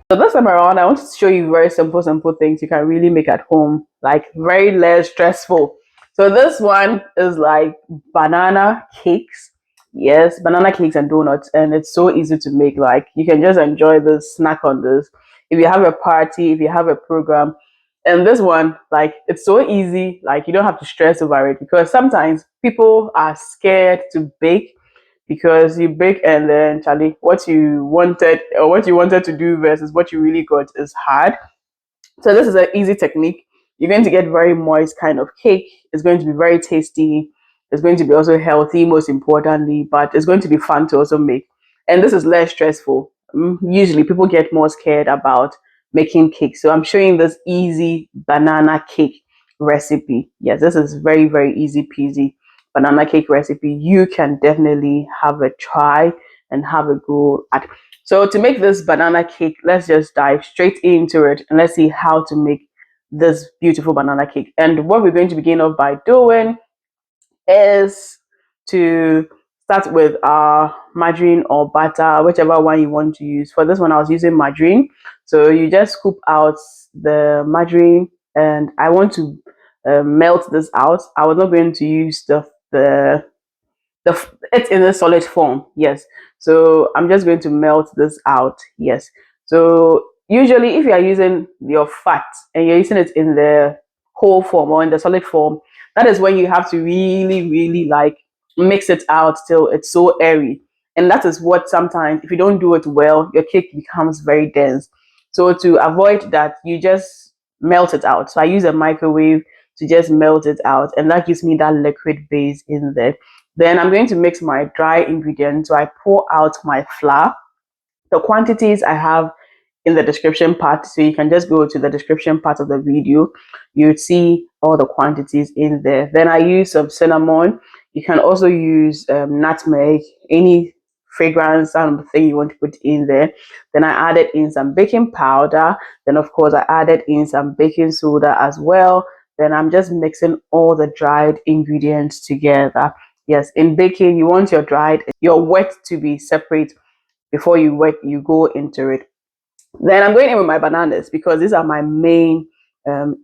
So this time around, I want to show you very simple things you can really make at home, like very less stressful. So this one is like banana cakes. Yes, banana cakes and donuts, and it's so easy to make. Like you can just enjoy this, snack on this. If you have a party, if you have a program, and this one, like it's so easy. Like you don't have to stress over it because sometimes people are scared to bake because you bake and then Charlie, what you wanted or what you wanted to do versus what you really got is hard. So this is an easy technique. You're going to get very moist kind of cake. It's going to be very tasty. It's going to be also healthy, most importantly, but it's going to be fun to also make. And this is less stressful. Usually people get more scared about making cake. So I'm showing this easy banana cake recipe. Yes, this is very easy peasy banana cake recipe. You can definitely have a try and have a go at. So to make this banana cake, let's just dive straight into it and let's see how to make this beautiful banana cake. And what we're going to begin off by doing is to start with our margarine or butter, whichever one you want to use. For this one, I was using margarine. So you just scoop out the margarine, and I want to melt this out. I was not going to use it's in a solid form. Yes, so I'm just going to melt this out. Yes, so usually if you are using your fat and you're using it in the whole form or in the solid form, that is when you have to really like mix it out till it's so airy. And that is what sometimes if you don't do it well, your cake becomes very dense. So to avoid that, you just melt it out. So I use a microwave to just melt it out, and that gives me that liquid base in there. Then I'm going to mix my dry ingredients. So I pour out my flour. The quantities I have in the description part. So you can just go to the description part of the video. You'd see all the quantities in there. Then I use some cinnamon. You can also use nutmeg, any fragrance thing you want to put in there. Then I added in some baking powder. Then of course I added in some baking soda as well. Then I'm just mixing all the dried ingredients together. Yes, in baking, you want your wet to be separate before you go into it. Then I'm going in with my bananas because these are my main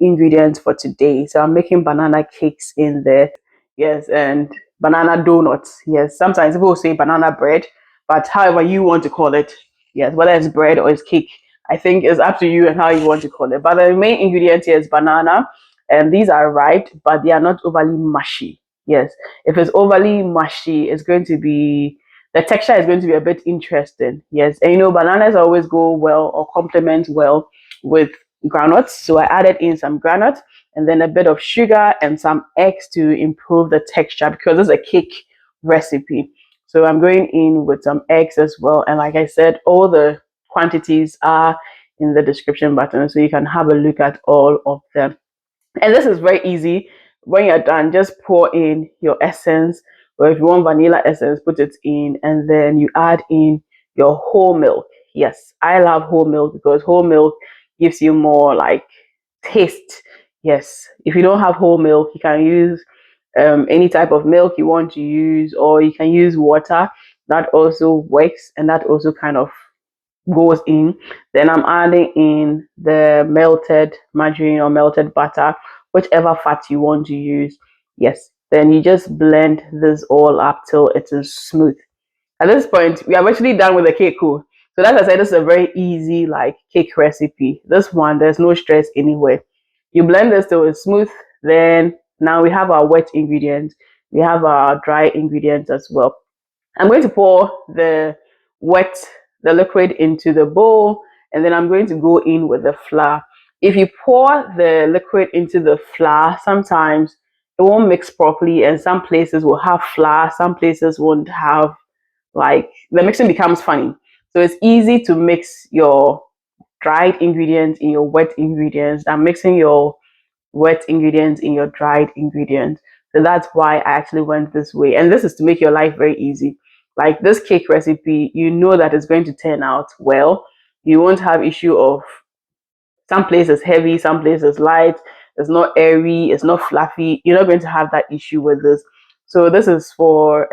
ingredients for today. So I'm making banana cakes in there. Yes, and banana donuts. Yes, sometimes people will say banana bread, but however you want to call it, yes, whether it's bread or it's cake, I think it's up to you and how you want to call it. But the main ingredient here is banana, and these are ripe, but they are not overly mushy. Yes, if it's overly mushy, it's going to be the texture is going to be a bit interesting. Yes, and you know, bananas always go well or complement well with groundnuts. So I added in some groundnuts and then a bit of sugar and some eggs to improve the texture because it's a cake recipe. So I'm going in with some eggs as well. And like I said, all the quantities are in the description button so you can have a look at all of them. And this is very easy. When you're done, just pour in your essence, or if you want vanilla essence, put it in, and then you add in your whole milk. Yes, I love whole milk because whole milk gives you more like taste. Yes, if you don't have whole milk, you can use any type of milk you want to use, or you can use water. That also works, and that also kind of goes in. Then I'm adding in the melted margarine or melted butter, whichever fat you want to use. Yes, then you just blend this all up till it is smooth. At this point, we are actually done with the cake. Cool. So that's I said, this is a very easy like cake recipe. This one, there's no stress anywhere. You blend this till it's smooth. Then now we have our wet ingredients. We have our dry ingredients as well. I'm going to pour wet, the liquid into the bowl, and then I'm going to go in with the flour. If you pour the liquid into the flour, sometimes it won't mix properly, and some places will have flour, some places won't have, like the mixing becomes funny. So it's easy to mix your dried ingredients in your wet ingredients than mixing your wet ingredients in your dried ingredients. So that's why I actually went this way. And this is to make your life very easy. Like this cake recipe, you know that it's going to turn out well. You won't have issue of some places heavy, some places light. It's not airy, it's not fluffy. You're not going to have that issue with this. So this is for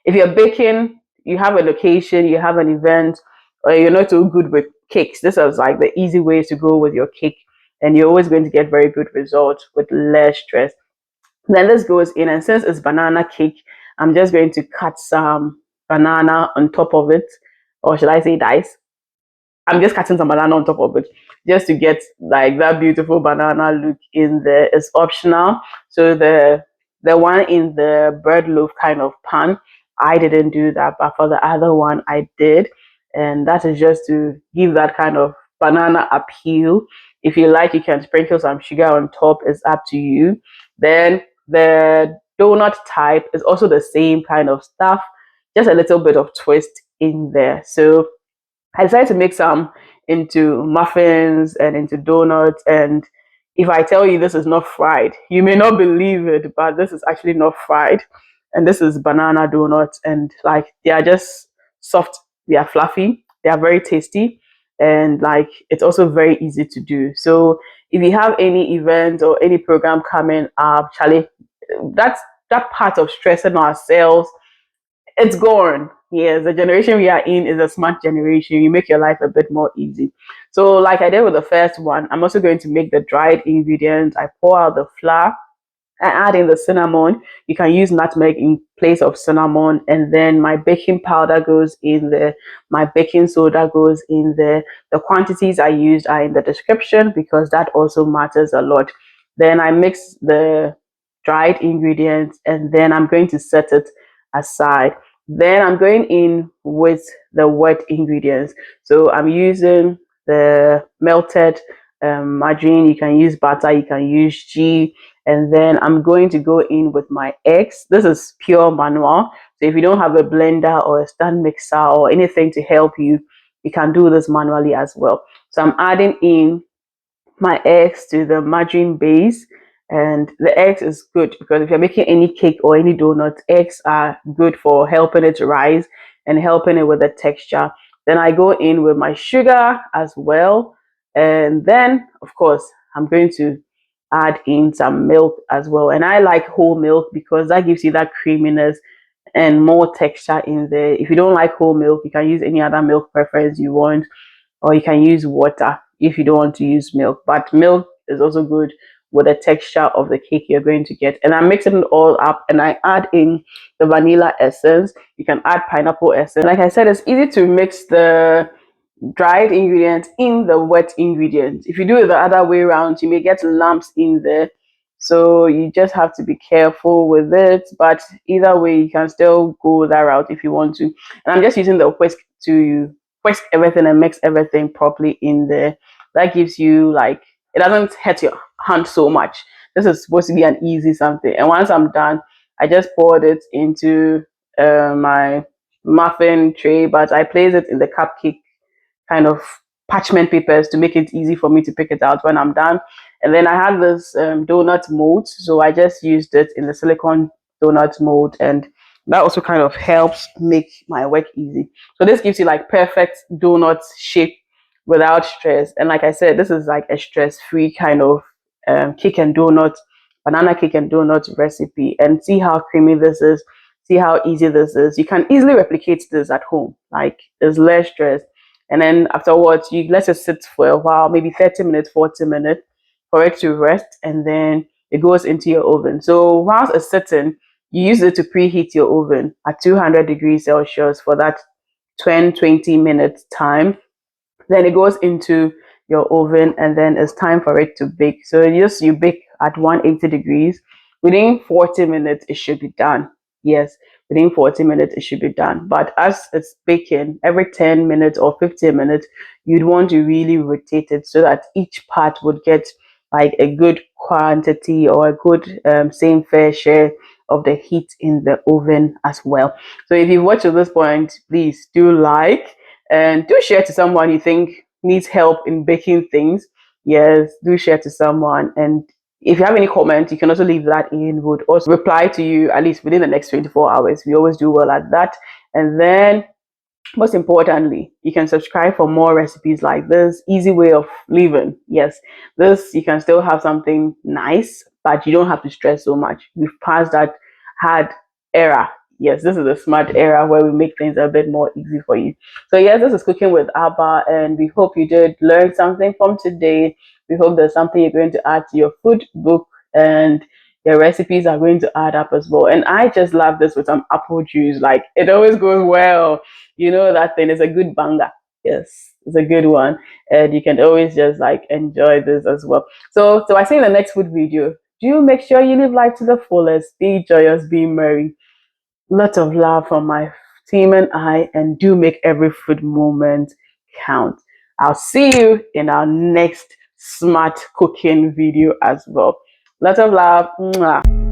if you're baking, you have a location, you have an event, or you're not so good with cakes, this is like the easy ways to go with your cake, and you're always going to get very good results with less stress. Then this goes in, and since it's banana cake, I'm just going to cut some banana on top of it, or should I say dice? I'm just cutting some banana on top of it just to get like that beautiful banana look in there. It's optional. So the one in the bread loaf kind of pan, I didn't do that, but for the other one I did. And that is just to give that kind of banana appeal. If you like, you can sprinkle some sugar on top, it's up to you. Then the donut type is also the same kind of stuff, just a little bit of twist in there. So I decided to make some into muffins and into donuts. And if I tell you this is not fried, you may not believe it, but this is actually not fried. And this is banana donuts. And like they are just soft, they are fluffy, they are very tasty. And like it's also very easy to do. So if you have any event or any program coming up, Charlie, that's that part of stressing ourselves, it's gone. Yes, the generation we are in is a smart generation. You make your life a bit more easy. So, like I did with the first one, I'm also going to make the dried ingredients. I pour out the flour, I add in the cinnamon. You can use nutmeg in place of cinnamon, and then my baking powder goes in there. My baking soda goes in there. The quantities I used are in the description because that also matters a lot. Then I mix the dried ingredients, and then I'm going to set it aside. Then I'm going in with the wet ingredients. So I'm using the melted margarine. You can use butter, you can use ghee, and then I'm going to go in with my eggs. This is pure manual. So if you don't have a blender or a stand mixer or anything to help you, you can do this manually as well. So I'm adding in my eggs to the margarine base. And the eggs is good because if you're making any cake or any donut, eggs are good for helping it rise and helping it with the texture. Then I go in with my sugar as well. And then, of course, I'm going to add in some milk as well. And I like whole milk because that gives you that creaminess and more texture in there. If you don't like whole milk, you can use any other milk preference you want, or you can use water if you don't want to use milk. But milk is also good with the texture of the cake you're going to get. And I'm mixing it all up, and I add in the vanilla essence. You can add pineapple essence. Like I said, it's easy to mix the dried ingredients in the wet ingredients. If you do it the other way around, you may get lumps in there. So you just have to be careful with it. But either way, you can still go that route if you want to. And I'm just using the whisk to whisk everything and mix everything properly in there. That gives you like, it doesn't hurt your hand so much. This is supposed to be an easy something. And once I'm done, I just poured it into my muffin tray, but I place it in the cupcake kind of parchment papers to make it easy for me to pick it out when I'm done. And then I had this donut mold, so I just used it in the silicone donut mold, and that also kind of helps make my work easy. So this gives you like perfect donut shape without stress. And like I said, this is like a stress-free kind of cake and donut, banana cake and donut recipe. And see how creamy this is. See how easy this is. You can easily replicate this at home. Like there's less stress. And then afterwards, you let it sit for a while, maybe 30 minutes, 40 minutes for it to rest. And then it goes into your oven. So whilst it's sitting, you use it to preheat your oven at 200 degrees Celsius for that 20 minutes time. Then it goes into your oven, and then it's time for it to bake. So you bake at 180 degrees. Within 40 minutes, it should be done. Yes, within 40 minutes, it should be done. But as it's baking, every 10 minutes or 15 minutes, you'd want to really rotate it so that each part would get like a good quantity or a good same fair share of the heat in the oven as well. So if you've watched to this point, please do like and do share to someone you think needs help in baking things. Yes, do share to someone. And if you have any comments, you can also leave that in. Would also reply to you at least within the next 24 hours. We always do well at that. And then most importantly, you can subscribe for more recipes like this. Easy way of living. Yes, this you can still have something nice, but you don't have to stress so much. We've passed that hard era. Yes, this is a smart era where we make things a bit more easy for you. So yes, this is Cooking with Abba, and we hope you did learn something from today. We hope there's something you're going to add to your food book, and your recipes are going to add up as well. And I just love this with some apple juice. Like, it always goes well. You know, that thing is a good banger. Yes, it's a good one. And you can always just like enjoy this as well. So I see you in the next food video. Do make sure you live life to the fullest. Be joyous, be merry. Lots of love from my team and I, and do make every food moment count. I'll see you in our next smart cooking video as well. Lots of love. Mwah.